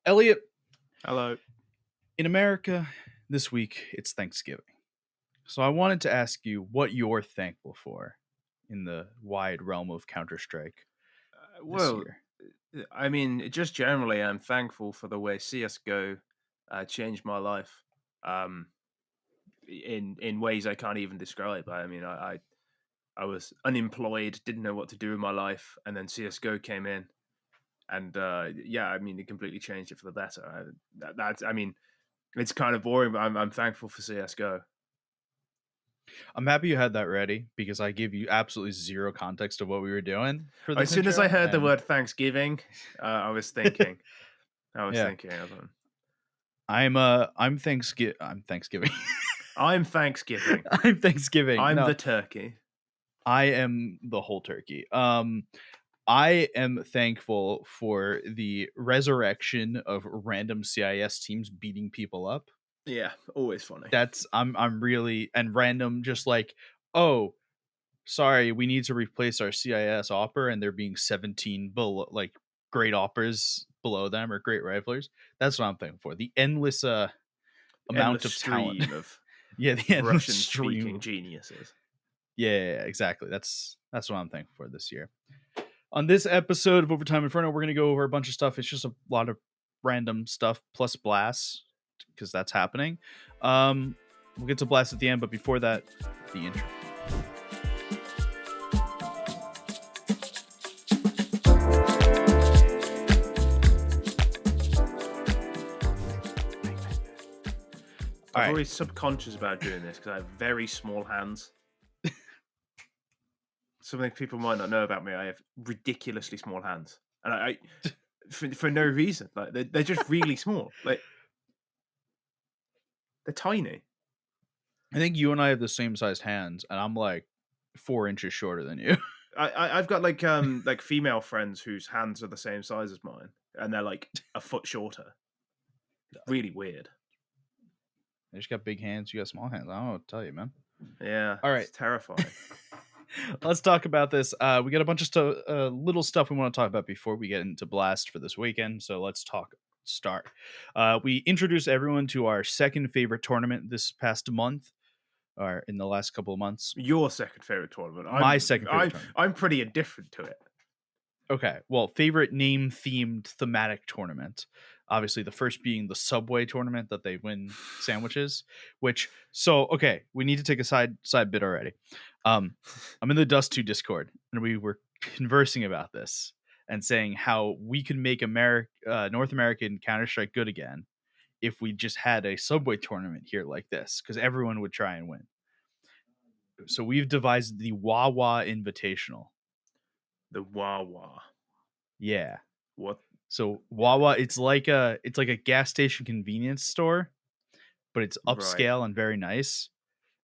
Elliot, Hello. in America this week, it's Thanksgiving. So I wanted to ask you what you're thankful for in the wide realm of Counter-Strike this Well, year. I mean, just generally, I'm thankful for the way CS:GO changed my life in ways I can't even describe. I mean, I was unemployed, didn't know what to do with my life, and then CS:GO came in, and yeah, I mean, it completely changed it for the better. I mean, it's kind of boring, but I'm thankful for CS:GO. I'm happy you had that ready because I gave you absolutely zero context of what we were doing for As this soon as I intro. heard the And word Thanksgiving, I was thinking, yeah, of them. I'm Thanksgiving. I'm Thanksgiving. I'm Thanksgiving. I'm No, the turkey. I am the whole turkey. I am thankful for the resurrection of random CIS teams beating people up. Yeah, always funny. I'm really and random just like, oh, sorry, we need to replace our CIS opera and there being 17 below, like great operas below them or great riflers. That's what I'm thankful for. The endless amount Endless of talent. stream of Yeah, the endless Russian-speaking stream. geniuses. Yeah, exactly. That's what I'm thankful for this year. On this episode of Overtime Inferno, we're going to go over a bunch of stuff. It's just a lot of random stuff plus blasts because that's happening. We'll get to blast at the end, but before that, the intro. I'm always subconscious about doing this because I have very small hands. Something people might not know about me, I have ridiculously small hands. And I for no reason. Like they're just really small. Like they're tiny. I think you and I have the same sized hands, and I'm like 4 inches shorter than you. I've got like female friends whose hands are the same size as mine, and they're like a foot shorter. Really weird. I just got big hands. You got small hands. I don't know what to tell you, man. Yeah. All right. It's terrifying. Let's talk about this. We got a bunch of little stuff we want to talk about before we get into Blast for this weekend. So let's start. We introduced everyone to our second favorite tournament this past month, or in the last couple of months. Your second favorite tournament. My second favorite tournament. I'm pretty indifferent to it. Okay. Well, favorite name-themed thematic tournament. Obviously, the first being the Subway tournament that they win sandwiches. Okay, we need to take a side bit already. I'm in the Dust 2 Discord, and we were conversing about this and saying how we could make North American Counter-Strike good again if we just had a Subway tournament here like this, because everyone would try and win. So we've devised the Wawa Invitational. The Wawa. Yeah. What? So Wawa, it's like a gas station convenience store, but it's upscale and very nice.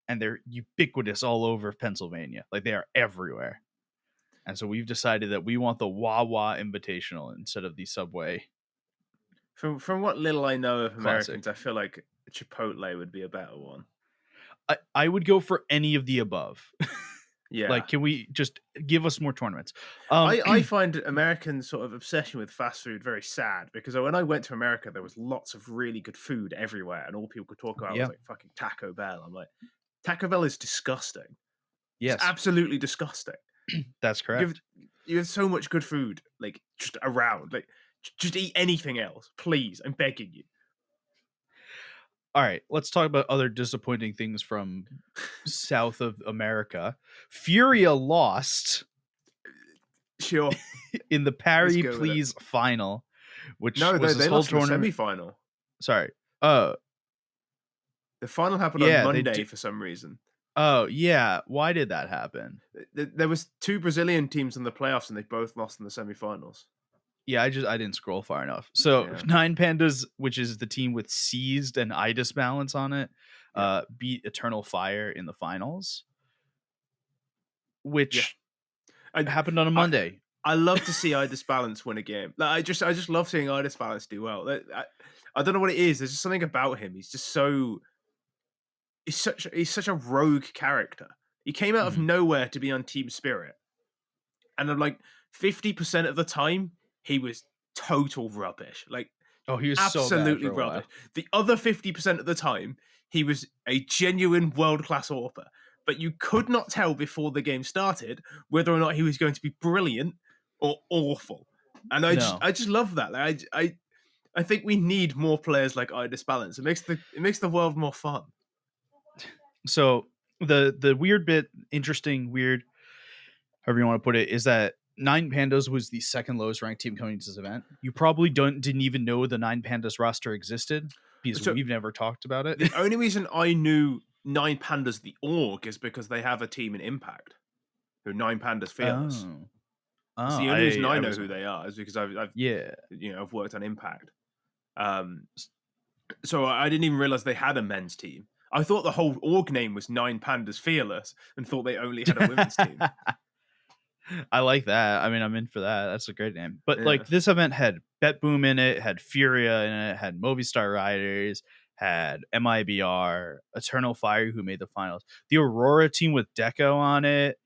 And they're ubiquitous all over Pennsylvania. Like they are everywhere. And so we've decided that we want the Wawa Invitational instead of the Subway. From what little I know of Classic. Americans, I feel like Chipotle would be a better one. I would go for any of the above. Yeah. Like, can we just give us more tournaments? I find American sort of obsession with fast food very sad because when I went to America, there was lots of really good food everywhere, and all people could talk about was like fucking Taco Bell. I'm like, Taco Bell is disgusting. Yes, it's absolutely disgusting. That's correct. You have so much good food, like just around. Like, just eat anything else, please. I'm begging you. All right, let's talk about other disappointing things from South of America. FURIA lost. Sure. In the PARI Please final, which was they whole lost tournament. The semi-final. Sorry. The final happened on Monday for some reason. Oh, yeah. Why did that happen? There was 2 Brazilian teams in the playoffs, and they both lost in the semifinals. Yeah, I didn't scroll far enough. So 9 Pandas, which is the team with Seized and Idis Balance on it, beat Eternal Fire in the finals, which happened on a Monday. I love to see Idis Balance win a game. Like, I just love seeing Idis Balance do well. I don't know what it is. There's just something about him. He's just so. He's such a rogue character. He came out of nowhere to be on Team Spirit, and I'm like 50% of the time he was total rubbish. Like Oh, he was so bad Absolutely for a rubbish. while. The other 50% of the time, he was a genuine world-class AWPer, but you could not tell before the game started whether or not he was going to be brilliant or awful. And No. I just love that. Like, I think we need more players like Idis Balance. It makes the world more fun. So the weird bit, interesting, weird, however you want to put it, is that Nine Pandas was the second lowest ranked team coming to this event. You probably didn't even know the Nine Pandas roster existed because So we've never talked about it. the only reason I knew Nine Pandas the org is because they have a team in Impact, who Nine Pandas Fearless. Oh, It's oh, the only reason I I know was who they are is because I've yeah. I've worked on Impact. So I didn't even realize they had a men's team. I thought the whole org name was Nine Pandas Fearless and thought they only had a women's team. I like that. I mean, I'm in for that. That's a great name. But Yeah. like this event had Bet Boom in it, had Furia in it, had Movistar Riders, had MIBR, Eternal Fire, who made the finals. The Aurora team with Deko on it,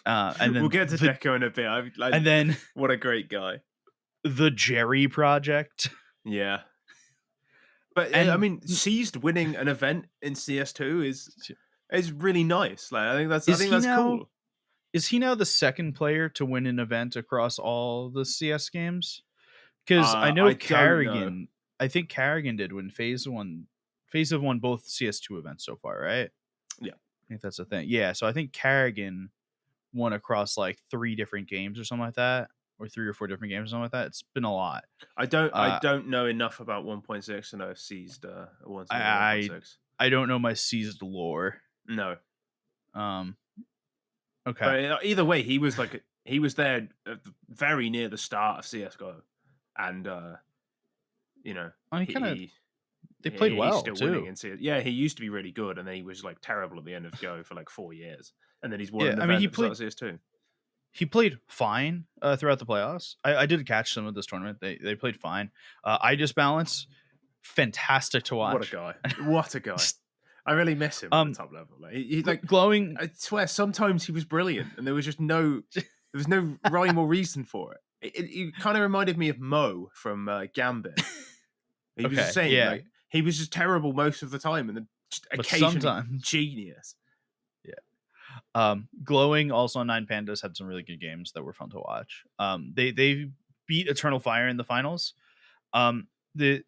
and We'll then get to Deco in a bit. and then What a great guy. the Jerry Project. Yeah. But I And mean, Seized winning an event in CS2 is really nice. Like I is think he that's now cool. is he now the second player to win an event across all the CS games? Because I know I don't know. Carrigan, I think Carrigan did when Phase have won both CS2 events so far, right? Yeah. I think that's the thing. Yeah, so I think Carrigan won across like 3 different games or something like that, or 3 or 4 different games or something like that. It's been a lot. I Uh, don't know enough about 1.6 to know if Seized wants to win I 1.6. I don't know my Seized lore. No. Um, okay. But either way, he was there very near the start of CS:GO, and you know I mean, he, kind of he they played he's well still winning too. in CS. Yeah, he used to be really good, and then he was like terrible at the end of Go for like 4 years, and then he's won Yeah, an I mean event at the start of CS2. he played fine throughout the playoffs. I did catch some of this tournament. They played fine. I just balance fantastic to What a watch. guy! What a guy! I really miss him at the um, top level. Like, he like glowing. I swear, sometimes he was brilliant, and there was just no rhyme or reason for it. It kind of reminded me of Mo from Gambit. He was the Okay, same. yeah, Like he was just terrible most of the time, and then just but occasionally sometimes, genius. yeah. Glowing also on Nine Pandas had some really good games that were fun to watch. They beat Eternal Fire in the finals. The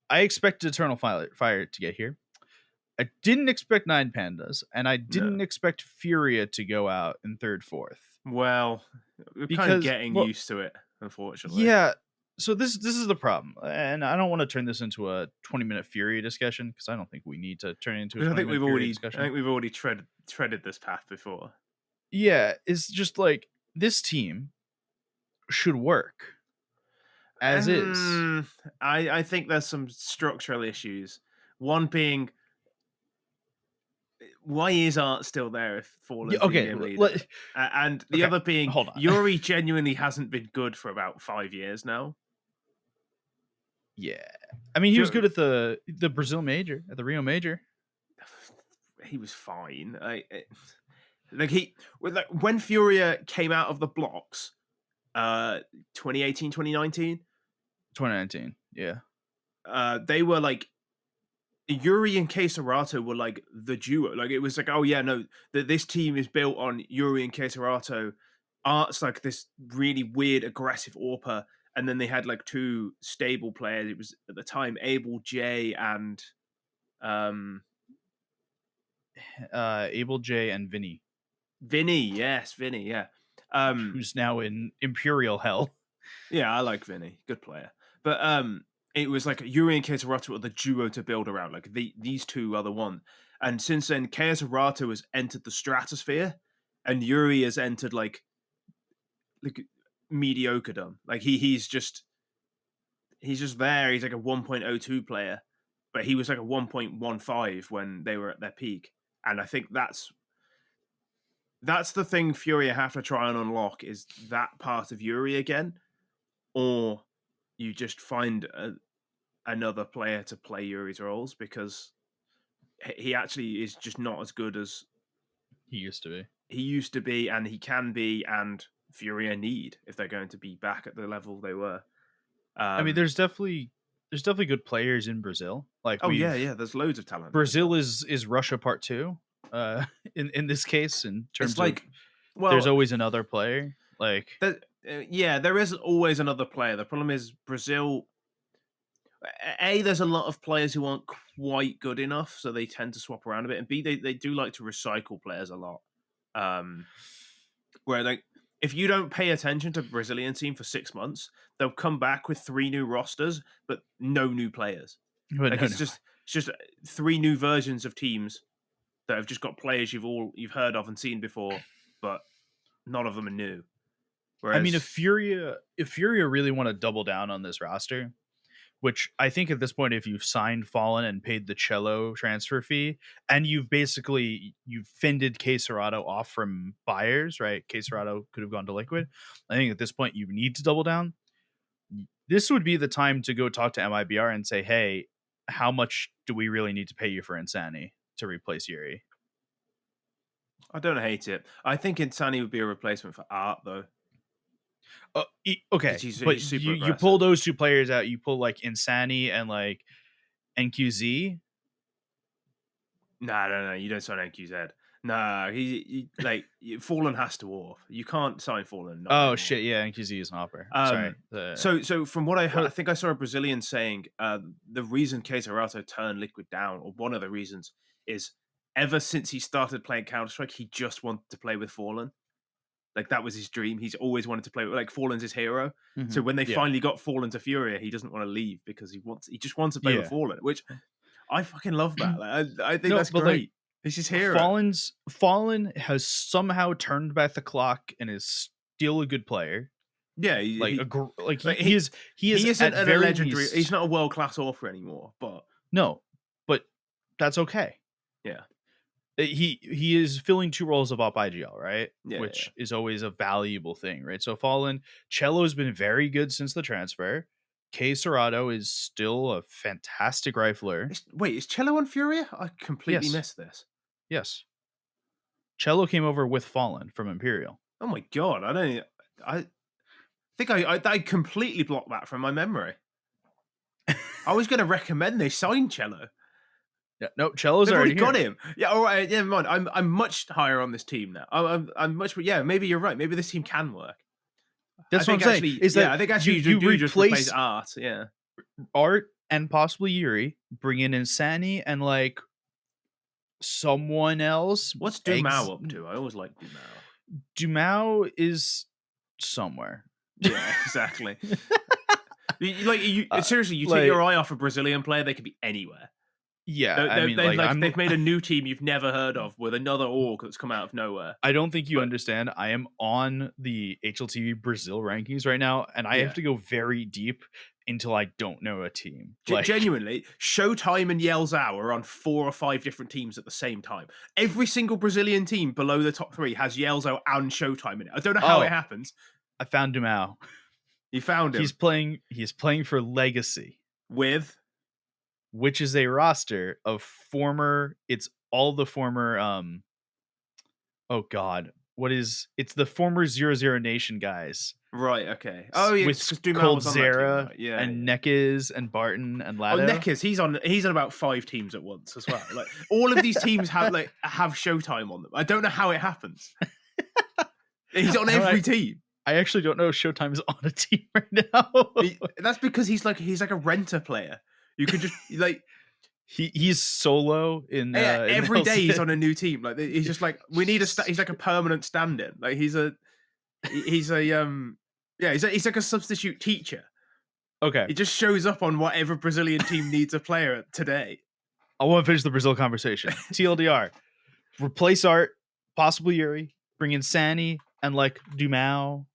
I expected Eternal Fire to get here. I didn't expect Nine Pandas, and I No, didn't expect Furia to go out in third, fourth. well, we're kind of Because, getting well, used to it, unfortunately. yeah. So this is the problem, and I don't want to turn this into a 20-minute Furia discussion because I don't think we need to turn it into a Because 20-minute Furia I discussion. think we've already treaded this path before. Yeah, it's just like this team should work as is. I think there's some structural issues. One being, why is Art still there if Yeah, Fallen's the okay, in-game leader? And the okay, other being, hold on. Yuri genuinely hasn't been good for about 5 years now. Yeah, I mean he was Fu- good at the Brazil major, at the Rio major. he was fine. When Furia came out of the blocks, 2018, 2019, 2019. Yeah, they were like Yuri and Keserato were like the duo. Like it was like, oh yeah, no, that this team is built on Yuri and Keserato. Art's like this really weird, aggressive AWPer, and then they had like two stable players. It was at the time Abel J and um Abel J and Vinny, Vinny. Yes, Vinny. Yeah. Um, who's now in Imperial Hell. yeah, I like Vinny. Good player. But it was like Yuri and Keserato were the duo to build around. Like these two are the one. And since then, Keserato has entered the stratosphere, and Yuri has entered like mediocredom. Like he's just there. He's like a 1.02 player, but he was like a 1.15 when they were at their peak. And I think that's the thing Furia have to try and unlock is that part of Yuri again, or you just find another player to play Yuri's roles because he actually is just not as good as He used to be. he used to be, and he can be, and Furia need if they're going to be back at the level they were. I mean, there's definitely there's definitely good players in Brazil. Like Oh yeah, we've yeah. There's loads of talent in Brazil Brazil. is Russia part two. In this case, in It's terms of like, there's well, always another player. Like yeah, there is always another player. The problem is Brazil. There's a lot of players who aren't quite good enough, so they tend to swap around a bit. And B, they do like to recycle players a lot. Um, where like if you don't pay attention to the Brazilian team for 6 months, they'll come back with 3 new rosters, but no new players. but Like no, no. it's just 3 new versions of teams that have just got players you've heard of and seen before, but none of them are new. I mean, Whereas if Furia really want to double down on this roster, which I think at this point, if you've signed Fallen and paid the Cello transfer fee, and you've fended Queserado off from buyers, right? Queserado could have gone to Liquid. I think at this point you need to double down. This would be the time to go talk to MIBR and say, hey, how much do we really need to pay you for Insani to replace Yuri? I don't hate it. I think Insani would be a replacement for Art though, because Okay, but he's super you pull aggressive. those two players out. You pull like Insani and like NQZ. Nah, no, you don't sign NQZ. Nah, like Fallen has to off. You can't sign Fallen not Oh anymore. shit, yeah, NQZ is an offer. Sorry. Um, so from what I heard, I What? think I saw a Brazilian saying the reason Keisarato turned Liquid down, or one of the reasons, is ever since he started playing Counter Strike, he just wanted to play with Fallen. Like that was his dream. He's always wanted to play with, like, Fallen's his hero. So Mhm. when they Yeah, finally got Fallen to Furia, he doesn't want to leave because he just wants to play with yeah. Fallen, which I fucking love that. Like, I think No, that's but like great. He's his hero. Fallen has somehow turned back the clock and is still a good player. Yeah, Like like like, he is he isn't at a very legendary. He's least not a world class author anymore. But no, but that's okay. yeah, He is filling two roles of op IGL, right? yeah. Which is always a valuable thing, right? So Fallen Cello's been very good since the transfer. K Serrato is still a fantastic rifler. Wait, is Cello on Furia? I completely Yes, missed this. yes. Cello came over with Fallen from Imperial. Oh my god, I don't. I think I completely blocked that from my memory. I was going to recommend they sign Cello. Yeah, no, Cello's They've already already got here. him. Yeah, all right. Yeah, never mind. I'm much higher on this team now. I'm much. Yeah, maybe you're right. Maybe this team can work. I That's what I'm think saying. actually, Is yeah, that I think you actually you you do just replace replace Art. Yeah. Art and possibly Yuri, bring in Insani and like someone else. What's Eggs Dumao up to? I always like Dumao. Dumao is somewhere. Yeah, exactly. Seriously, you take Like your eye off a Brazilian player, they could be anywhere. yeah, I mean like They've made a new team you've never heard of with another org that's come out of nowhere. I don't think you But understand. I am on the HLTV Brazil rankings right now, and I have yeah, to go very deep until I don't know a team. Like genuinely, Showtime and Yelzao are on 4 or 5 different teams at the same time. Every single Brazilian team below the top 3 has Yelzao and Showtime in it. I don't know how it oh, happens. I found Dumao. You found him He's playing for Legacy, with which is a roster of former it's all the former oh god, it's the former 00 Nation guys right. Okay. Oh, yeah, with because Dumao Cold was on that team, Zera right? Yeah, and yeah. Nekes and Barton and Oh, Lado. Neckers, he's on about 5 teams at once as well. Like all of these teams have Showtime on them. I don't know how it happens. He's on I, every team. I actually don't know if Showtime is on a team right now. That's because he's like a renter player. You could just like he's solo in every day he's LCS. on a new team. Like he's just like we need he's like a permanent stand-in. Like he's a yeah, he's like a substitute teacher. Okay, He just shows up on whatever Brazilian team needs a player today. I want to finish the Brazil conversation. TLDR, replace Art, possibly Yuri, bring in Sani and like Dumao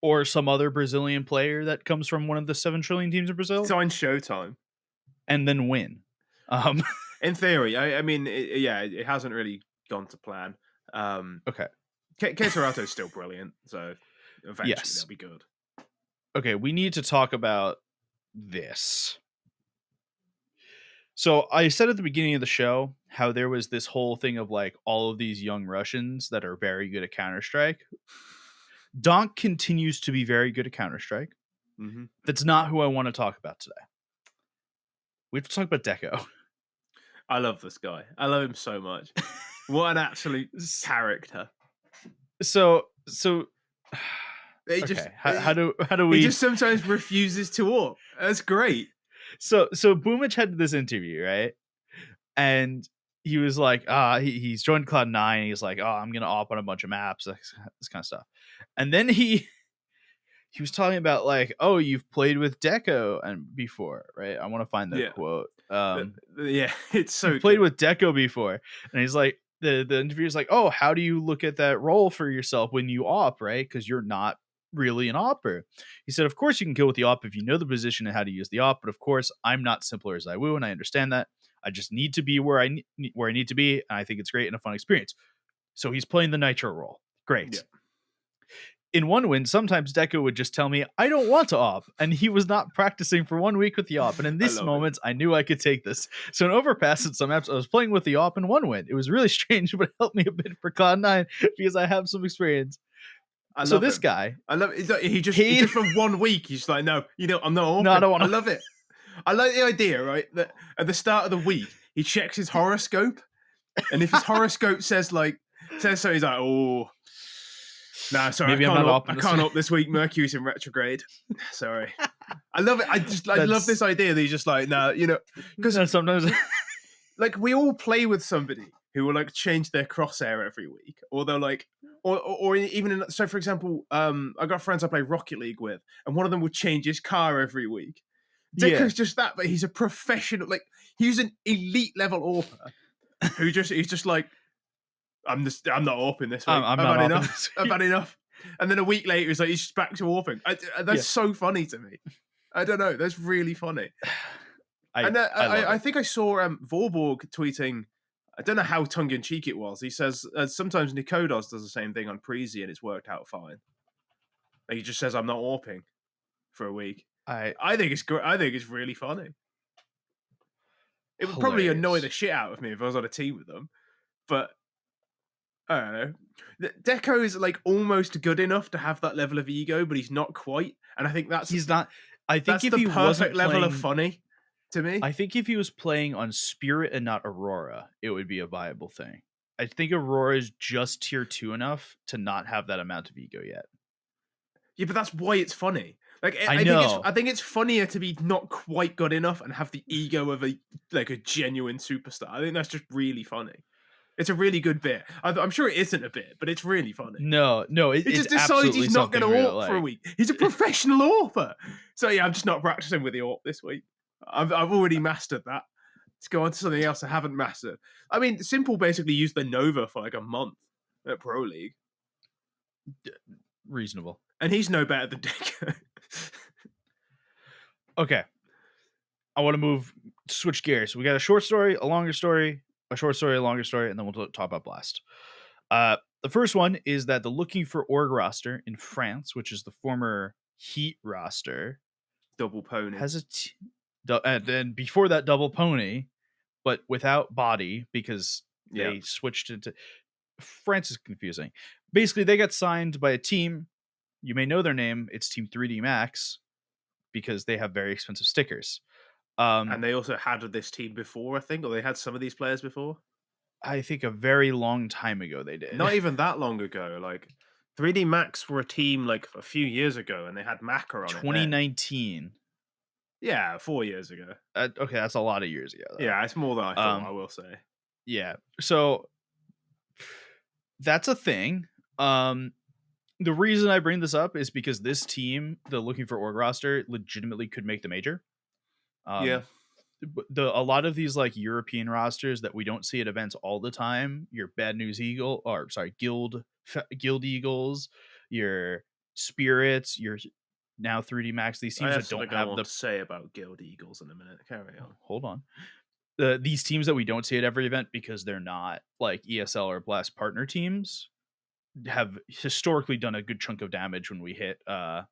or some other Brazilian player that comes from one of the 7 trillion teams in Brazil, Sign Showtime. and then win. In theory, I mean, it hasn't really gone to plan. Okay. Keserato's still brilliant, so eventually Yes. they'll be good. Okay, we need to talk about this. So I said at the beginning of the show how there was this whole thing of like all of these young Russians that are very good at Counter-Strike. Donk continues to be very good at Counter-Strike. Mm-hmm. That's not who I want to talk about today. We have to talk about Deko. I love this guy. I love him so much. What an absolute character. So He okay. just How do he we? just sometimes refuses to walk. That's great. So Boomich had this interview, right? And he was like, he's joined Cloud9. He's like, I'm gonna op on a bunch of maps, this kind of stuff. And then he was talking about like, you've played with Deko and before, right? I want to find the quote. Yeah, it's so You've played good. with Deko before, and he's like, the interviewer's like, how do you look at that role for yourself when you op, right? Because you're not really an opper. He said, of course you can kill with the op if you know the position and how to use the op, but of course I'm not simpler as I woo, and I understand that. I just need to be where I need to be, and I think it's great and a fun experience. So he's playing the Nitro role. Great. Yeah. In one win, sometimes Deko would just tell me, I don't want to op. And he was not practicing for 1 week with the op. And in this moment, I knew I could take this. So in Overpass and some apps, I was playing with the op in 1 win. It was really strange, but it helped me a bit for Cloud9 because I have some experience. I love this him. guy. I love it. He just for 1 week, he's like, no, I'm not open. No, I don't want I love it. I like the idea, right? That at the start of the week, he checks his horoscope. And if his horoscope says so, he's like, oh, no, sorry, maybe I I'm can't up this week. Mercury's in retrograde. Sorry. I love it. I love this idea that he's just like, no, because sometimes like we all play with somebody who will like change their crosshair every week, or they'll like, or even so. For example, I got friends I play Rocket League with, and one of them would change his car every week. Deko's just that, but he's a professional. Like he's an elite level AWPer he's just like, I'm not AWPing this week. I've had enough. I've had enough. And then a week later, he's like, he's just back to AWPing. That's so funny to me. I don't know. That's really funny. I think I saw Vorborg tweeting. I don't know how tongue-in-cheek it was. He says sometimes NiKos does the same thing on Prezi and it's worked out fine. Like he just says, I'm not AWPing for a week. I think it's great. I think it's really funny. It would probably annoy the shit out of me if I was on a team with them. But I don't know. Deko is like almost good enough to have that level of ego, but he's not quite. And I think he's not. I think that's if the he perfect wasn't level of funny to me. I think if he was playing on Spirit and not Aurora, it would be a viable thing. I think Aurora is just tier 2 enough to not have that amount of ego yet. Yeah, but that's why it's funny. Like I know. I think it's funnier to be not quite good enough and have the ego of a genuine superstar. I think that's just really funny. It's a really good bit. I'm sure it isn't a bit, but it's really funny. No, he just decides he's not going to AWP for a week. He's a professional AWPer. So yeah, I'm just not practicing with the AWP this week. I've already mastered that. Let's go on to something else I haven't mastered. I mean, Simple basically used the Nova for like a month at Pro League. Reasonable. And he's no better than Deko. Okay. I want to switch gears. We got a short story, a longer story, a short story, a longer story, and then we'll talk about Blast. The first one is that the Looking for Org roster in France, which is the former Heat roster, Double Pony, has and then before that Double Pony, but without body because they switched into France is confusing. Basically, they got signed by a team. You may know their name. It's Team 3D Max because they have very expensive stickers. And they also had this team before, I think, or they had some of these players before. I think a very long time ago they did. Not even that long ago. Like 3D Max were a team like a few years ago, and they had Macker on 2019. Yeah, 4 years ago. Okay, that's a lot of years ago. Though. Yeah, it's more than I thought, I will say. Yeah, so that's a thing. The reason I bring this up is because this team, the Looking for Org roster, legitimately could make the major. A lot of these like European rosters that we don't see at events all the time, your Bad News Eagle, or sorry, Guild Eagles, your Spirits, your now 3D Max. These teams that don't have to say about Guild Eagles in a minute. Carry on. Hold on. These teams that we don't see at every event because they're not like ESL or Blast partner teams have historically done a good chunk of damage when we hit RMR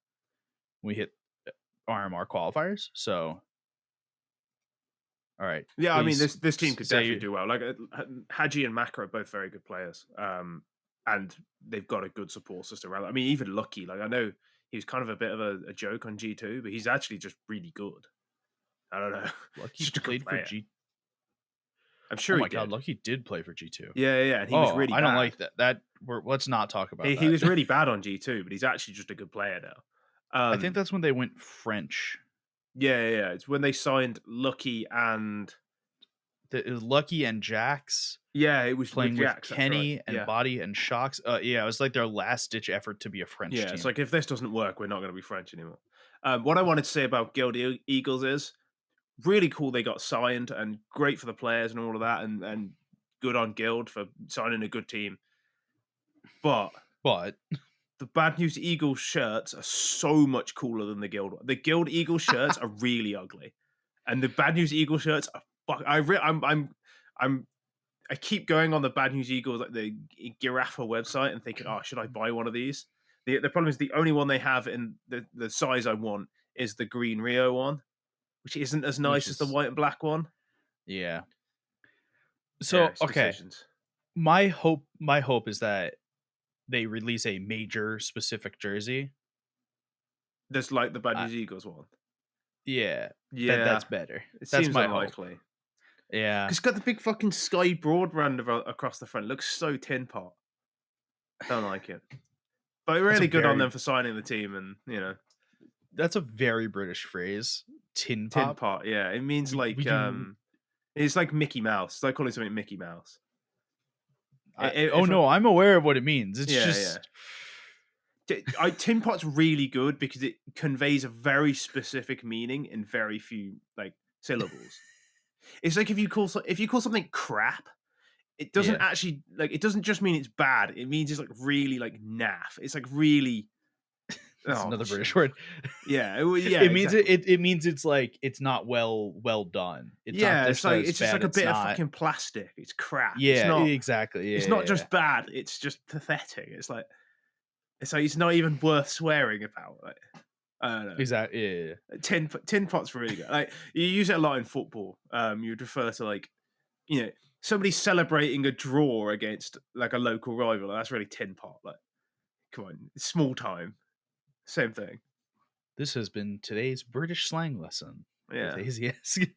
qualifiers. So all right. Yeah, I mean this team could definitely do well. Like Haji and Macro are both very good players. And they've got a good support system around. I mean, even Lucky, like I know he was kind of a bit of a joke on G2, but he's actually just really good. I don't know. Lucky Just a good played for player. G. I'm Oh sure he my god, did. Lucky did play for G2. Yeah, and he was Oh, really I don't bad. like that. Let's not talk about He that. was really bad on G2, but he's actually just a good player now. I think that's when they went French. Yeah. It's when they signed Lucky and It was Lucky and Jax yeah, it was with playing with Jax. That's right. Kenny and Yeah, Body and Shocks. Yeah, it was like their last ditch effort to be a French yeah. It's team. like if this doesn't work, we're not going to be French anymore. What I wanted to say about Guild Eagles is really cool. They got signed and great for the players and all of that, and good on Guild for signing a good team. But But the Bad News Eagles shirts are so much cooler than the Guild one. The Guild Eagles shirts are really ugly, and the Bad News Eagles shirts are fuck. I'm I keep going on the Bad News Eagles, like the Giraffa website, and thinking, oh, should I buy one of these? The problem is the only one they have in the size I want is the green Rio one, which isn't as which nice as the is white and black one. yeah. Yeah, So it's okay, decisions. my hope is that they release a major specific jersey. There's like the Bad Uh, News Eagles one. yeah, that's Yeah, better. it That's seems my hope. unlikely. Yeah, 'Cause it's got the big fucking sky broadband across the front. It looks so tin pot. Don't like it. But that's a really good on very them for signing the team and, that's a very British phrase. Tin tin pop. pot. Yeah, it means We do. it's like Mickey Mouse. It's like calling something Mickey Mouse. Oh If no, I'm aware of what it means. It's yeah. just Tin pot's really good because it conveys a very specific meaning in very few like syllables. It's like if you call something crap, it doesn't yeah. actually like it doesn't just mean it's bad. It means it's like really like naff. It's like really It's oh another British jeez. word. Yeah, It means exactly. it means it's like it's not well done. It's not Yeah, this it's like that it's it's just bad. like a It's bit of not. fucking plastic. It's crap. Yeah, exactly. It's Yeah, not yeah. just bad. It's just pathetic. It's like it's not even worth swearing about. Like, I don't know. Exactly. Yeah, yeah. Tin pot's really good. Like you use it a lot in football. You'd refer to like you know somebody celebrating a draw against like a local rival. Like, that's really tin pot. Like, come on, it's small time. Same thing. This has been today's British slang lesson with Yeah, AZS.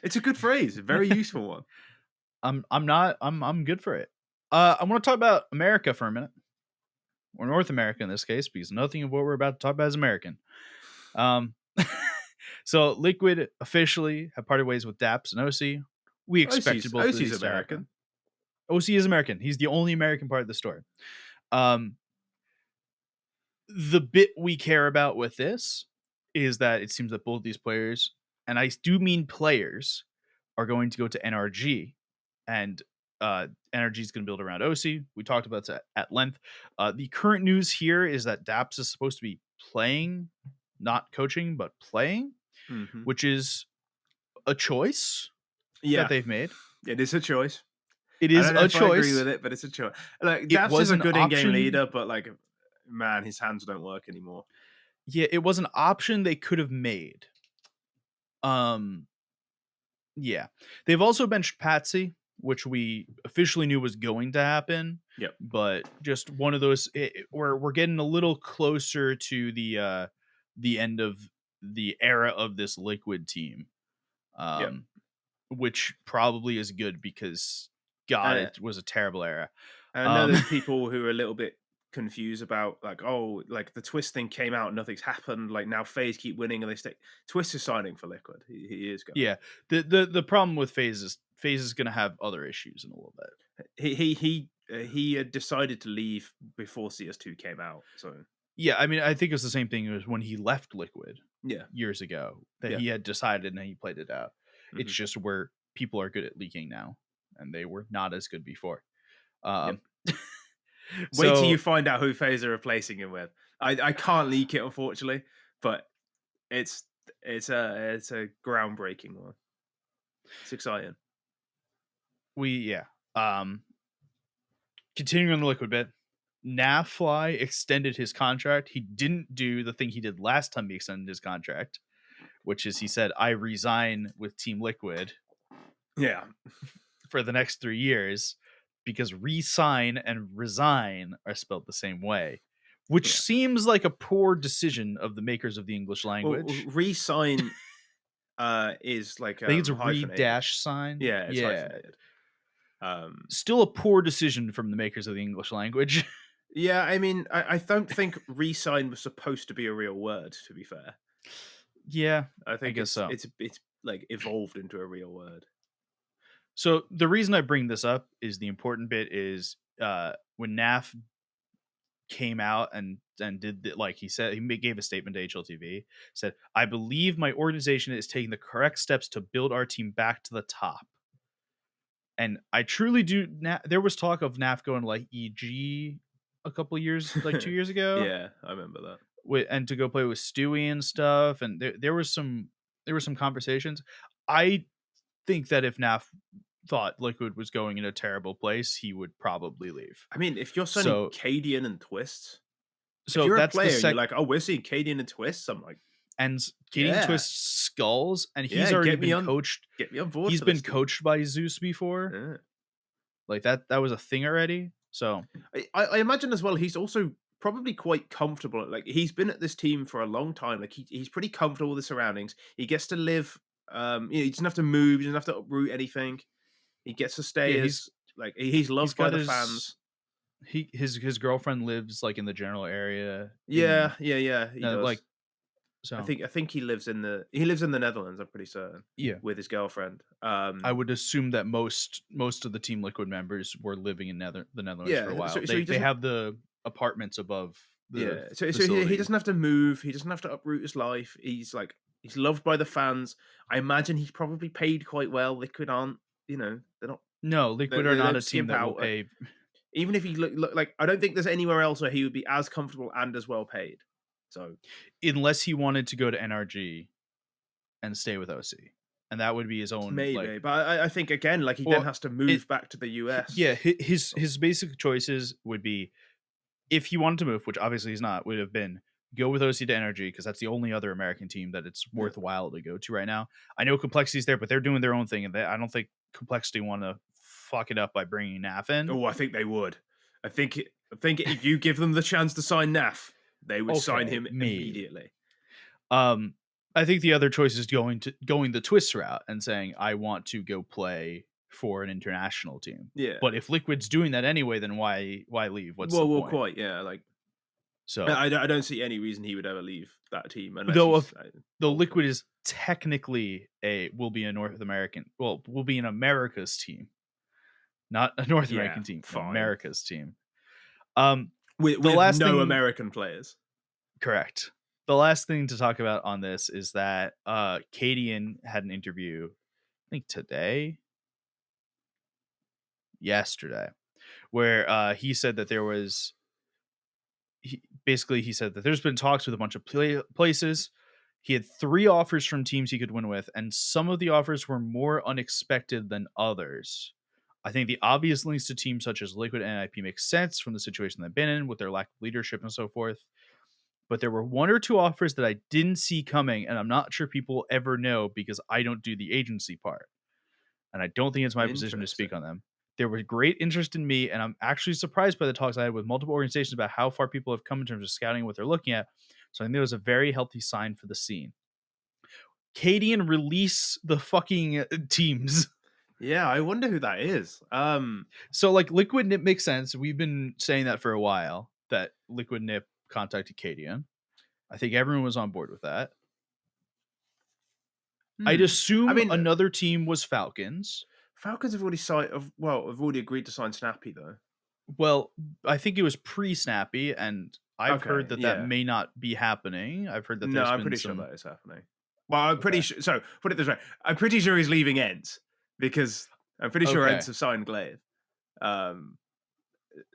it's a good phrase. A very useful one. I'm good for it. I want to talk about America for a minute. Or North America in this case, because nothing of what we're about to talk about is American. Um so Liquid officially have parted ways with Daps and oSee. We expected both of OC's these to happen. American. oSee is American. He's the only American part of the story. Um, the bit we care about with this is that it seems that both these players, and I do mean players, are going to go to NRG, and NRG is going to build around oSee. We talked about that at length. The current news here is that Daps is supposed to be playing, not coaching, but playing, Hmm. which is a choice that Yeah, they've made. it is a choice. It I is don't know a if I agree choice. with it, but it's a choice. Like It Daps is was a an good in-game option. leader, but like, man, his hands don't work anymore. Yeah, it was an option they could have made. Um, yeah. They've also benched Patsy, which we officially knew was going to happen, Yep. but just one of those. We're getting a little closer to the end of the era of this Liquid team, Yep. which probably is good because God, And it was a terrible era. I know Um, there's people who are a little bit confused about like, oh, like the Twist thing came out, nothing's happened. Like now FaZe keep winning and they stay. Twist is signing for Liquid. He is going. yeah. The problem with FaZe is going to have other issues in a little bit. He had decided to leave before CS2 came out. So Yeah, I mean, I think it's the same thing as when he left Liquid yeah, years ago that yeah. he had decided and he played it out. It's Hmm. just where people are good at leaking now, and they were not as good before. Yep. Um, Wait till you so find out who FaZe are replacing him with. I can't leak it unfortunately, but it's it's a groundbreaking one. It's exciting. yeah. Um, Continuing on the Liquid bit, Nafly extended his contract. He didn't do the thing he did last time he extended his contract, which is he said, "I resign with Team Liquid Yeah, for the next 3 years," because resign and resign are spelled the same way. which Yeah. seems like a poor decision of the makers of the English Well, language. re-sign is like I think it's a read hyphenated. dash sign. Yeah, it's Yeah. hyphenated. Um, Still a poor decision from the makers of the English language. yeah, I mean, I don't think re-sign was supposed to be a real word. To be fair, Yeah, I I think guess so. it's like evolved into a real word. So the reason I bring this up is the important bit is when NAF came out and did like he said gave a statement to HLTV, said, "I believe my organization is taking the correct steps to build our team back to the top." And I truly do. There was talk of NAF going like EG a couple years, like 2 years ago, Yeah, I remember that. and to go play with Stewie and stuff. And there were some conversations. I think that if NAF thought Liquid was going in a terrible place, he would probably leave. I mean, if you're signing So Cadian and Twists, if so you're a that's the player and you're sec like, "Oh, we're seeing Cadian and Twists," I'm like, and Gideon "Yeah, Twist skulls, and yeah, get me on board He's for been this team." coached by Zeus before. Yeah. Like that was a thing already. So I imagine as well. He's also probably quite comfortable. Like he's been at this team for a long time. Like he's pretty comfortable with the surroundings. He gets to live. He doesn't have to move. He doesn't have to uproot anything. He gets to yeah, stay as like he's he's loved by got the fans. his girlfriend lives like in the general area in Yeah. He like does. so I think he lives in the Netherlands. I'm pretty certain yeah. with his girlfriend. I would assume that most of the Team Liquid members were living in the Netherlands for a Yeah. while. So he They doesn't. have the apartments above the Yeah. So he facility. doesn't have to move. He doesn't have to uproot his life. He's loved by the fans. I imagine he's probably paid quite well. Liquid aren't. They're not. No, They, Liquid are they not don't a team skimp that will out. pay. Even if he look like, I don't think there's anywhere else where he would be as comfortable and as well paid. So Unless he wanted to go to NRG and stay with OSEE, and that would be his own like. maybe, but I think again, like he then Well, has to it move back to the US. yeah, his basic choices would be if he wanted to move, which obviously he's not, would have been go with OC to Energy because that's the only other American team that it's Yeah. worthwhile to go to right now. I know Complexity's there, but they're doing their own thing, and I don't think Complexity want to fuck it up by bringing NAF in. Oh, I think they would. I think if you give them the chance to sign Naf, they would sign Okay, him maybe. immediately. I think the other choice is going the twist route and saying I want to go play for an international team. Yeah. But if Liquid's doing that anyway, then why leave? What's the Well, point? quite. Yeah. Like So I don't see any reason he would ever leave that team unless though he's though ultra. Liquid is technically will be a North American, well, will be an America's team, not a North Yeah, American team, an fine. America's team. The With last no thing, American players. correct. The last thing to talk about on this is that Cadian had an interview, I think yesterday, where he said that there was basically he said that there's been talks with a bunch of places. He had 3 offers from teams he could win with, and some of the offers were more unexpected than others. I think the obvious links to teams such as Liquid and NIP make sense from the situation they've been in with their lack of leadership and so forth. But there were 1 or 2 offers that I didn't see coming, and I'm not sure people ever know because I don't do the agency part. And I don't think it's my position to speak Interesting. on them. There was great interest in me, and I'm actually surprised by the talks I had with multiple organizations about how far people have come in terms of scouting and what they're looking at. So I think it was a very healthy sign for the scene. Cadian release the fucking teams. Yeah, I wonder who that is. So like Liquid Nip makes sense. We've been saying that for a while that Liquid Nip contacted Cadian. I think everyone was on board with that. I'd I assume mean, another team was Falcons. Falcons have already signed. Have already agreed to sign Snappy though. Well, I think it was pre-Snappy, and I've heard Okay, that yeah. may not be happening. I've heard that No, there's I'm been pretty sure some. that is happening. Well, I'm pretty Okay. sure. So put it this way: I'm pretty sure he's leaving Ents because I'm pretty sure Okay. Ents have signed Glaive.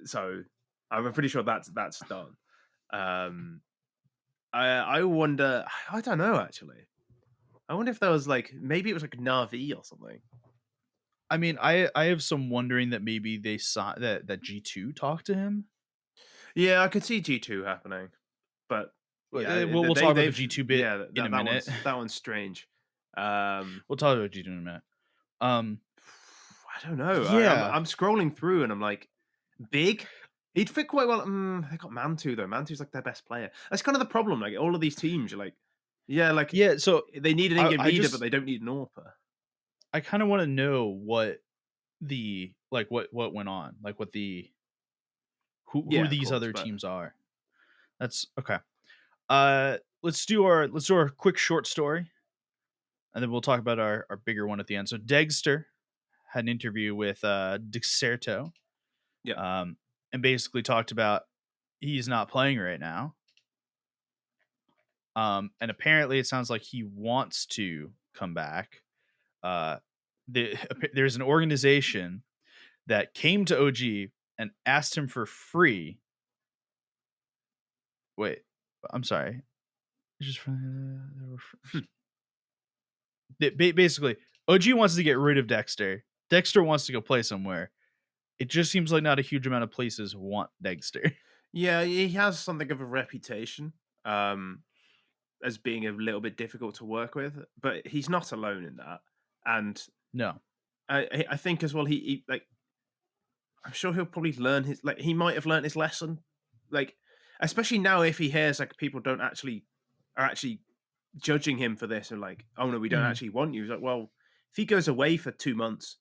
So I'm pretty sure that's done. Um, I wonder. I don't know actually. I wonder if there was like maybe it was like Navi or something. I mean, I have some wondering that maybe they saw that G2 talked to him. Yeah, I could see G2 happening, but yeah, We'll talk about the they've G2 bit yeah in a minute. that one's strange. We'll talk about G2 in a minute. I don't know. Yeah. I'm scrolling through and I'm like, big. He'd fit quite well. They got Mantu though. Mantu's like their best player. That's kind of the problem. Like all of these teams, you're like, yeah, like Yeah, so they need an in-game I leader, but just they don't need an AWPer. I kind of want to know what what went on, like what the who Yeah, of these course, other but teams are. That's okay. Let's do our quick short story, and then we'll talk about our bigger one at the end. So Degster had an interview with Dexerto, yeah, um, and basically talked about he's not playing right now. And apparently it sounds like he wants to come back. Uh, there's an organization that came to OG and asked him for free. Wait, I'm sorry. Just basically, OG wants to get rid of Dexter. Dexter wants to go play somewhere. It just seems like not a huge amount of places want Dexter. yeah. He has something of a reputation as being a little bit difficult to work with, but he's not alone in that. And No. I think as well, he like I'm sure he'll probably learn his like he might have learned his lesson, like especially now if he hears like people don't actually are actually judging him for this and like, oh no, we don't Mhm. actually want you. He's like, well, if he goes away for 2 months,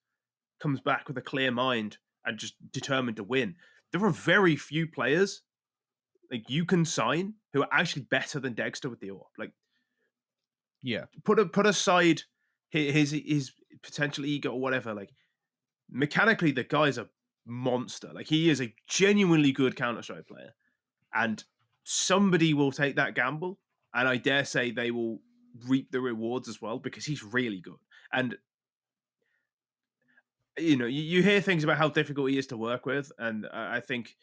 comes back with a clear mind and just determined to win, there are very few players like you can sign who are actually better than Dexter with the AWP. Like Yeah. put aside his potential ego or whatever. Like mechanically, the guy's a monster. Like he is a genuinely good Counter Strike player, and somebody will take that gamble, and I dare say they will reap the rewards as well because he's really good. And you hear things about how difficult he is to work with, and I think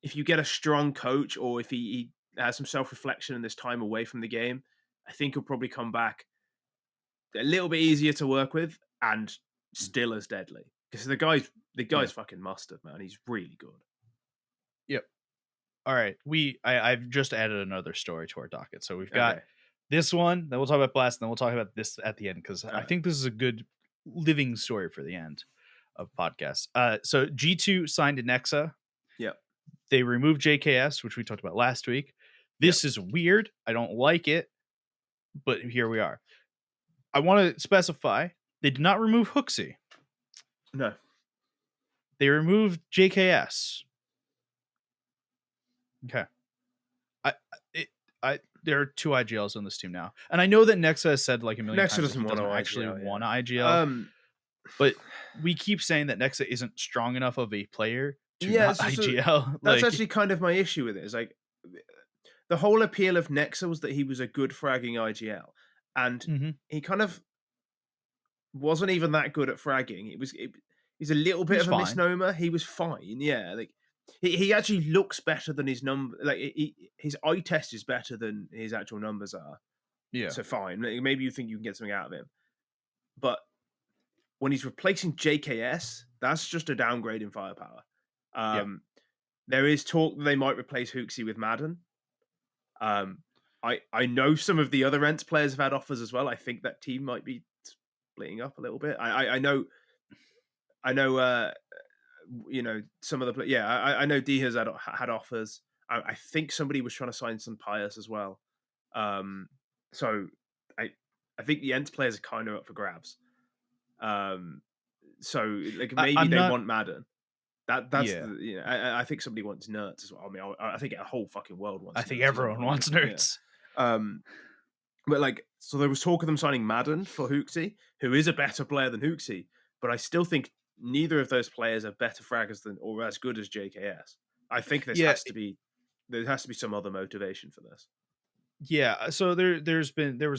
if you get a strong coach or if he has some self reflection in this time away from the game, I think he'll probably come back a little bit easier to work with and still as deadly because the Yeah. guy's fucking mustard, man. He's really good. Yep. All right. I've just added another story to our docket. So we've got Okay, this one, then we'll talk about Blast, and then we'll talk about this at the end because all I right. think this is a good living story for the end of podcasts. So G2 signed to Nexa. Yep, They removed JKS, which we talked about last week. yep. This is weird. I don't like it, but here we are. I want to specify they did not remove Hooksy. No, They removed JKS. Okay. I it, there are two IGLs on this team now. And I know that Nexa has said like a million Nexa times that doesn't he want to doesn't actually IGL. want to Yeah. IGL, but we keep saying that Nexa isn't strong enough of a player to Yeah. not So IGL. that's Like, actually kind of my issue with it. Is like the whole appeal of Nexa was that he was a good fragging IGL, and mhm, he kind of wasn't even that good at fragging. He's a little he bit was of a fine. misnomer. He was fine, yeah. Like he actually looks better than his number. Like his eye test is better than his actual numbers are. Yeah. So fine. Like, maybe you think you can get something out of him, but when he's replacing JKS, that's just a downgrade in firepower. Yeah. Um, there is talk that they might replace Hooksy with Madden. Um, I know some of the other Ents players have had offers as well. I think that team might be splitting up a little bit. I know some of the yeah, I know D has had offers. I think somebody was trying to sign some Pius as well. Um, so I I think the Ents players are kind of up for grabs. Um, so like maybe I'm they not. want Madden. That's Yeah. the I think somebody wants Nerds as well. I mean, I think a whole fucking world I wants think Nerds. He's everyone wants unbelievable. Yeah. nerds. Um, but like, so there was talk of them signing Madden for Hooksy, who is a better player than Hooksy, but I still think neither of those players are better fraggers than or as good as JKS. I think Yeah. there has to be some other motivation for this. Yeah. So there was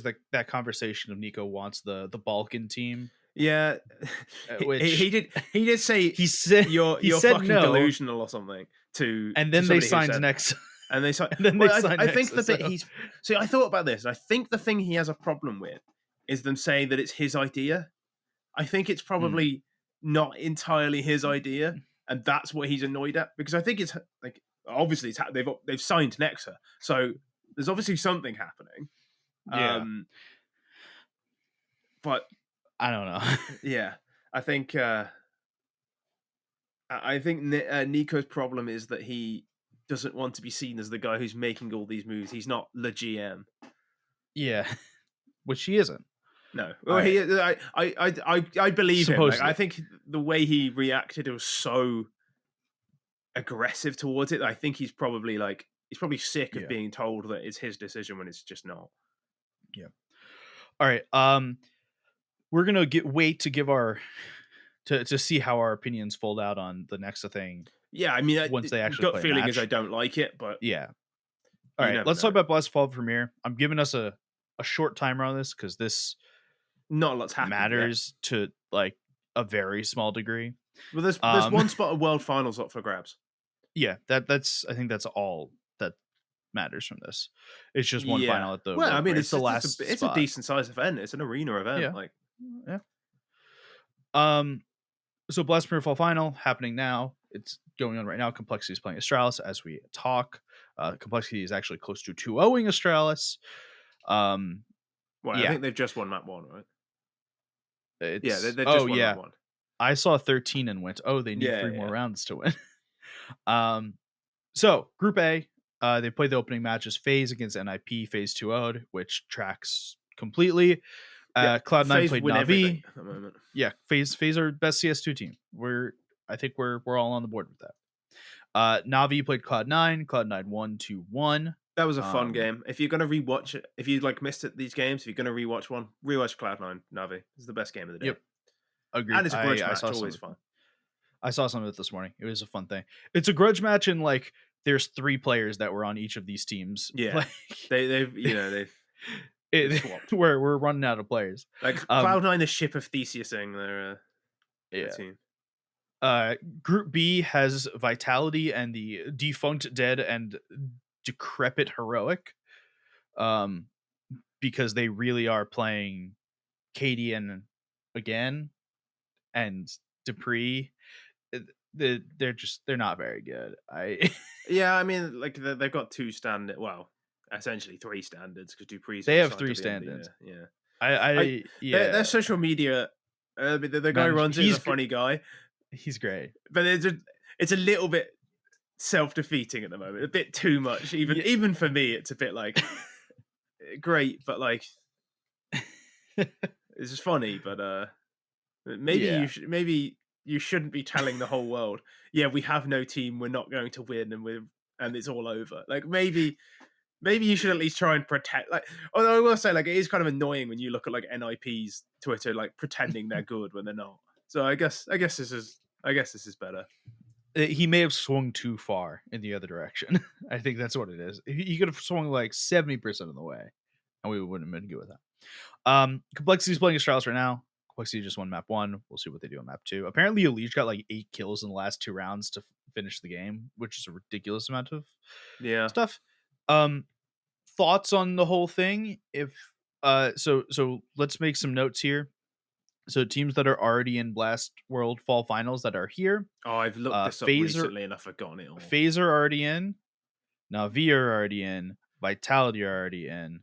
that conversation of Nico wants the Balkan team, Yeah, he which did say he you're said fucking no, delusional or something to and then they somebody who signed said that. next, And they said, and then they well, signed I think next. the So bit he's see. I thought about this. I think the thing he has a problem with is them saying that it's his idea. I think it's mm, probably not entirely his idea, and that's what he's annoyed at. Because I think it's like obviously they've signed Nexa, so there's obviously something happening. yeah, Um, but I don't know. yeah, I think I think Nico's problem is that he doesn't want to be seen as the guy who's making all these moves. He's not the GM. Yeah, which she isn't. No, All well, right, I believe him. Like, I supposedly. think the way he reacted was so aggressive towards it. I think he's probably sick of Yeah, being told that it's his decision when it's just not. yeah. All right. We're gonna wait to give our to see how our opinions fold out on the next thing Yeah, I mean, once they actually gut play a feeling is I match. don't like it, but Yeah. All you right. never Let's talk know. about Blast Fall Premiere. I'm giving us a short timer on this because this Not a lot's happened yet. matters to like a very small degree. Well, there's Um, one spot of World Finals up for grabs. yeah, that's I think that's all that matters from this. It's just one Yeah. final at the Well, I World mean, Premiere. It's the last it's a spot. decent sized event. It's an arena event. Yeah, Like, yeah. Um, so Blast Premier Fall Final happening now. It's going on right now. Complexity is playing Astralis as we talk. Complexity is actually close to 2-0ing Astralis. well, I Yeah, think they've just won map one, right? Yeah, it's they've just won map yeah. one. I saw 13 and went, oh, they need Yeah, 3 more yeah. rounds to win. So Group A, they played the opening matches FaZe against NIP, FaZe 2-0'd, which tracks completely. Yeah, Cloud9 FaZe played win everything Na'Vi. at the moment. Yeah, FaZe our best CS2 team. I think we're all on the board with that. Na'Vi played Cloud9. Cloud9 won 2-1. That was a fun game. If you're gonna rewatch it, if you missed it these games, if you're gonna rewatch one, rewatch Cloud9 Navi. It's the best game of the day. Yep, agreed. And it's a grudge I match, saw always some. fun. I saw some of it this morning. It was a fun thing. It's a grudge match, and like there's 3 players that were on each of these teams. Yeah, Like, they've swapped. we're running out of players. Like Cloud9, the ship of Theseusing their team. Group B has Vitality and the Defunct Dead and Decrepit Heroic. Because they really are playing Cadian again and Dupree. They're not very good. Yeah, I mean, like they've got 2 standard. Well, essentially 3 standards because Dupree's. They have assigned 3 to the end of the standards. year. Yeah, Yeah. their social media. The guy who runs it is a funny guy. He's great, but it's a little bit self-defeating at the moment, a bit too much. Even for me, it's a bit like great, but like it's just funny. But maybe you shouldn't be telling the whole world, yeah, we have no team, we're not going to win, and it's all over. Like maybe you should at least try and protect. Like, although I will say, like, it is kind of annoying when you look at like NIP's Twitter, like pretending they're good when they're not. So I guess this is better. He may have swung too far in the other direction. I think that's what it is. He could have swung like 70% of the way, and we wouldn't have been good with that. Complexity's playing Astralis right now. Complexity just won map 1. We'll see what they do on map 2. Apparently, Elite got like 8 kills in the last 2 rounds to finish the game, which is a ridiculous amount of stuff. Thoughts on the whole thing? If so let's make some notes here. So teams that are already in Blast World Fall Finals that are here. Oh, I've looked this up recently and I've forgotten it all. FaZe are already in. Na'Vi are already in. Vitality are already in.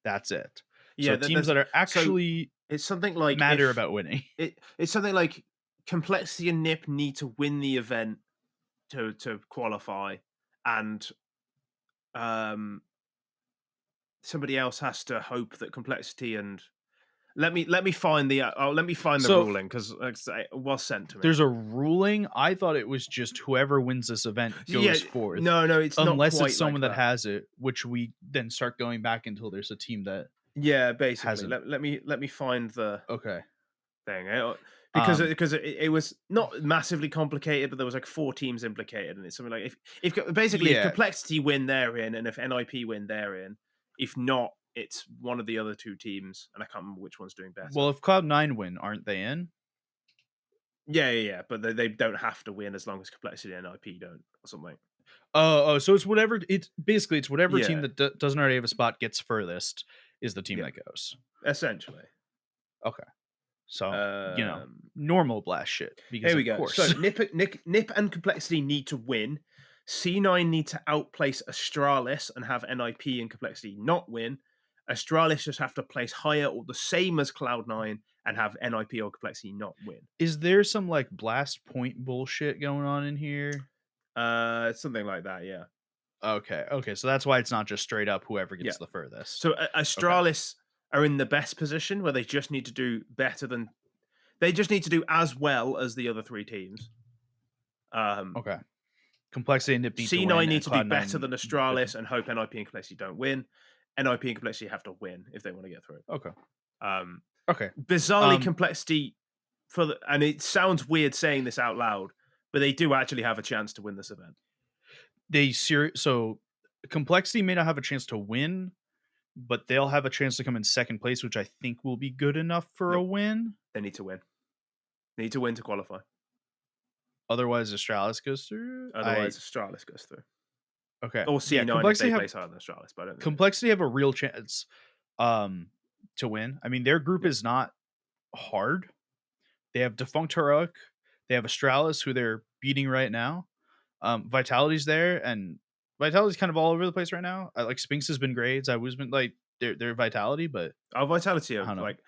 That's it. Yeah, so teams that are actually it's something like matter about winning. It's something like Complexity and NiP need to win the event to qualify, and somebody else has to hope that Complexity and let me find the ruling because it was sent to me. There's a ruling. I thought it was just whoever wins this event goes forth. No, it's unless not it's someone like that has it, which we then start going back until there's a team that basically. Let me find the thing because it was not massively complicated, but there was like 4 teams implicated, and it's something like if Complexity win, they're in, and if NIP win, they're in. If not, it's one of the other 2 teams, and I can't remember which one's doing better. Well, if Cloud9 win, aren't they in? Yeah, but they don't have to win as long as Complexity and NIP don't, or something. Oh, so it's whatever. It's whatever team that doesn't already have a spot gets furthest is the team that goes. Essentially. Okay. So normal Blast shit. Because here we go. Course. So NiP and Complexity need to win. C9 need to outplace Astralis and have NIP and Complexity not win. Astralis just have to place higher or the same as Cloud9 and have NIP or complexity not win. Is there some like blast point bullshit going on in here? Something like that, yeah. Okay, so that's why it's not just straight up whoever Yeah. gets the furthest. So Okay, Astralis are in the best position where they just need to do better than they just need to do as well as the other three teams. okay. Complexity and Nip need to C9 win, need and to do better Cloud9 than Astralis and hope NIP and Complexity don't win. NIP and Complexity have to win if they want to get through. Okay, Um, okay. bizarrely, Complexity and it sounds weird saying this out loud, but they do actually have a chance to win this event. So Complexity may not have a chance to win, but they'll have a chance to come in second place, which I think will be good enough for a Nope. win. They need to win. They need to win to qualify. Otherwise, Astralis goes through. Otherwise, Astralis goes through. Okay. Or C9 Complexity if they place higher than Astralis, but I don't think Complexity have a real chance to win. I mean, their group is not hard. They have Defunct Heroic. They have Astralis, who they're beating right now. Vitality's there, and Vitality's kind of all over the place right now. I like Spinks has been great. I've always been like their Vitality, but Vitality I don't know. like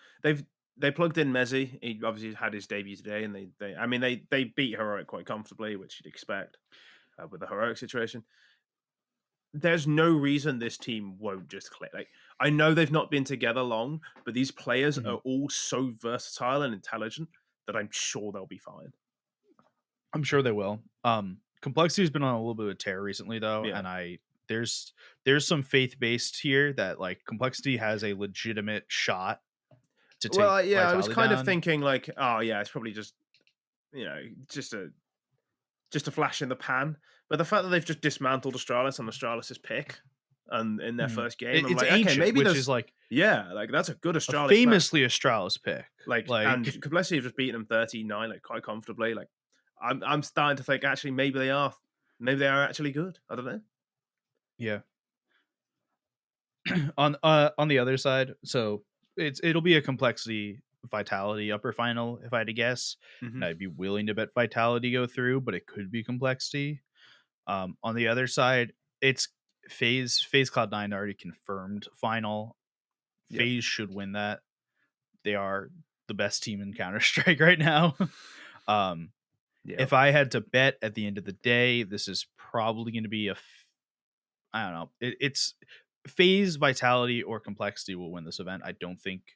they plugged in Mezzi. He obviously had his debut today, and they beat Heroic quite comfortably, which you'd expect with the Heroic situation. There's no reason this team won't just click. Like, I know they've not been together long, but these players are all so versatile and intelligent that I'm sure they'll be fine. I'm sure they will. Complexity's been on a little bit of a tear recently, though, Yeah. and there's some faith based here that like Complexity has a legitimate shot to take. Well, yeah, I was Vitality kind of down. thinking like, oh yeah, it's probably just just a flash in the pan. But the fact that they've just dismantled Astralis on Astralis's pick and in their first game, I'm It's like, ancient, okay, maybe which there's is like like that's a good a Astralis match. famously Astralis pick. Like and Complexity have just beaten them 39 like quite comfortably. Like I'm starting to think actually maybe they are actually good. I don't know. Yeah. On the other side, so it'll be a Complexity Vitality upper final if I had to guess. Mhm. And I'd be willing to bet Vitality go through, but it could be Complexity. On the other side, it's FaZe Cloud9 already confirmed final. Yep. FaZe should win that. They are the best team in Counter-Strike right now. If I had to bet at the end of the day, this is probably going to be I don't know. It's FaZe, Vitality, or Complexity will win this event. I don't think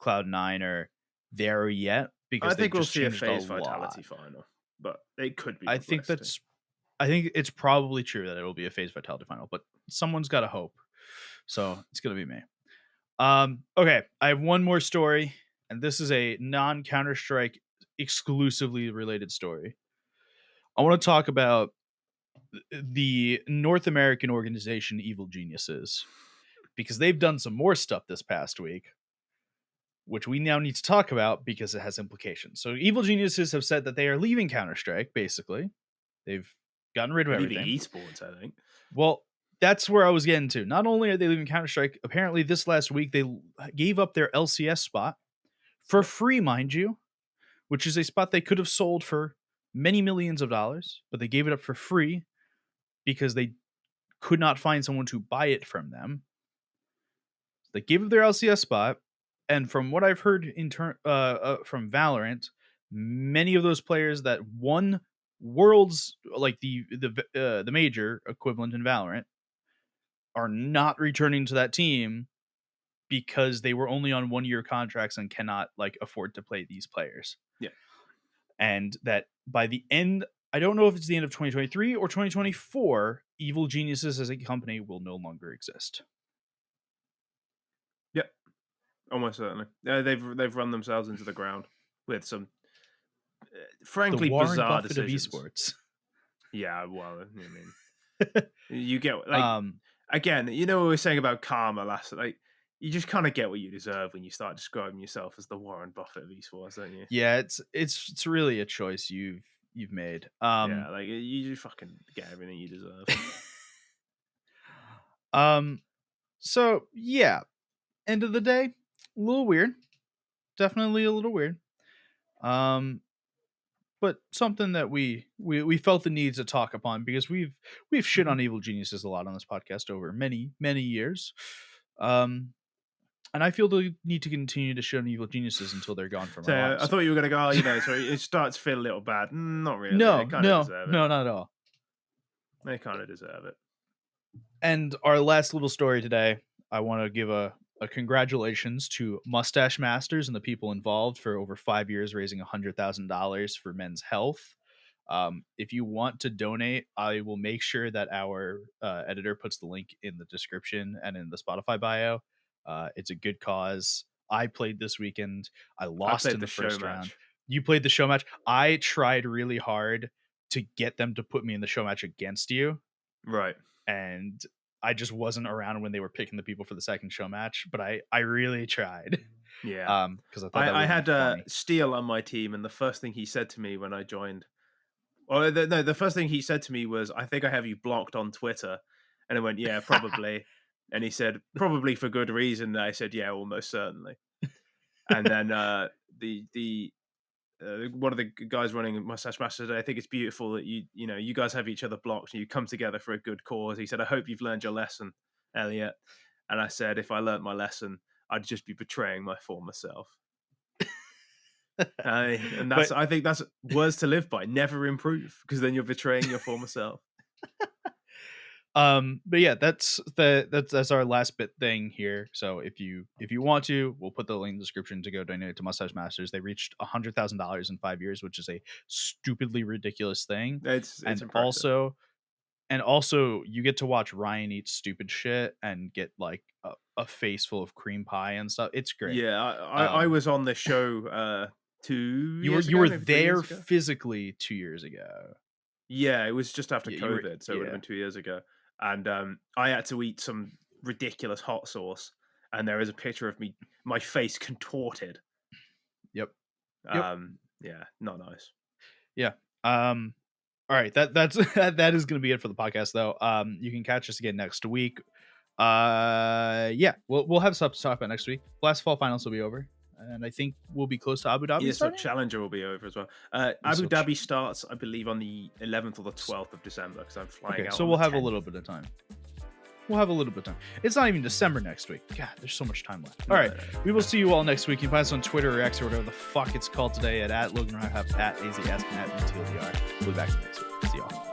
Cloud9 are there yet because I think we'll just see a changed FaZe lot. Vitality final, but it could be. I think it's probably true that it will be a FaZe Vitality final, but someone's got to hope. So it's gonna be me. Okay, I have one more story, and this is a non-Counter-Strike exclusively related story. I want to talk about the North American organization Evil Geniuses because they've done some more stuff this past week, which we now need to talk about because it has implications. So Evil Geniuses have said that they are leaving Counter-Strike, basically. They've gotten rid of everything. Esports, I think. Well, that's where I was getting to. Not only are they leaving Counter-Strike, apparently this last week they gave up their LCS spot for free, mind you, which is a spot they could have sold for many millions of dollars, but they gave it up for free because they could not find someone to buy it from them. They gave up their LCS spot, and from what I've heard from Valorant, many of those players that won Worlds, like the major equivalent in Valorant, are not returning to that team because they were only on 1-year contracts and cannot like afford to play these players. Yeah. And that by the end, I don't know if it's the end of 2023 or 2024, Evil Geniuses as a company will no longer exist. Yep. Almost certainly. They've run themselves into the ground with some frankly the Warren bizarre Buffett decisions. of esports. Yeah, well, I mean, you get like again, you know what we were saying about karma last. Like, you just kind of get what you deserve when you start describing yourself as the Warren Buffett of esports, don't you? Yeah, it's really a choice you've made. Yeah, like you just fucking get everything you deserve. So yeah, end of the day, a little weird. Definitely a little weird. But something that we felt the need to talk upon because we've shit on Evil Geniuses a lot on this podcast over many years. And I feel the need to continue to show evil geniuses until they're gone from So our I lives. thought you were going to go, so it starts to feel a little bad. Not really. They No, kind of no, deserve it. no, not at all. They kind of deserve it. And our last little story today, I want to give a congratulations to Mustache Masters and the people involved for over 5 years raising $100,000 for men's health. If you want to donate, I will make sure that our editor puts the link in the description and in the Spotify bio. It's a good cause. I played this weekend. I lost played in the the show first round. match. You played the show match. I tried really hard to get them to put me in the show match against you. Right. And I just wasn't around when they were picking the people for the second show match, but I really tried. Yeah. Because I thought that I would had be funny. Steele on my team, and the first thing he said to me when I joined, the first thing he said to me was, "I think I have you blocked on Twitter," and I went, "Yeah, probably." And he said, "Probably for good reason." And I said, "Yeah, almost certainly." And then the one of the guys running Mustache Masters today, I think it's beautiful that you guys have each other blocked and you come together for a good cause. He said, "I hope you've learned your lesson, Elliot." And I said, "If I learnt my lesson, I'd just be betraying my former self." And that's, I think that's words to live by. Never improve, because then you're betraying your former self. But yeah, that's our last bit thing here. So if you want to, we'll put the link in the description to go donate to Mustache Masters. They reached $100,000 in 5 years, which is a stupidly ridiculous thing. It's and impressive. also you get to watch Ryan eat stupid shit and get like a face full of cream pie and stuff. It's great. Yeah, I was on the show 2 years ago. You were maybe 3 there years ago. physically 2 years ago. Yeah, it was just after Yeah, COVID, so it would have been 2 years ago. And I had to eat some ridiculous hot sauce, and there is a picture of me, my face contorted. Yep. Yeah, not nice. Yeah. All right, that's that is going to be it for the podcast, though. You can catch us again next week. Yeah, we'll have stuff to talk about next week. Last fall finals will be over, and I think we'll be close to Abu Dhabi. Yeah, so Challenger will be over as well. Abu Dhabi starts, I believe, on the 11th or the 12th of December, because I'm flying out. So we'll have a little bit of time. It's not even December next week. God, there's so much time left. All right, we will see you all next week. You can find us on Twitter or X or whatever the fuck it's called today at Logan Reinhardt, at AZS, and at BTLDR. We'll be back next week. See y'all.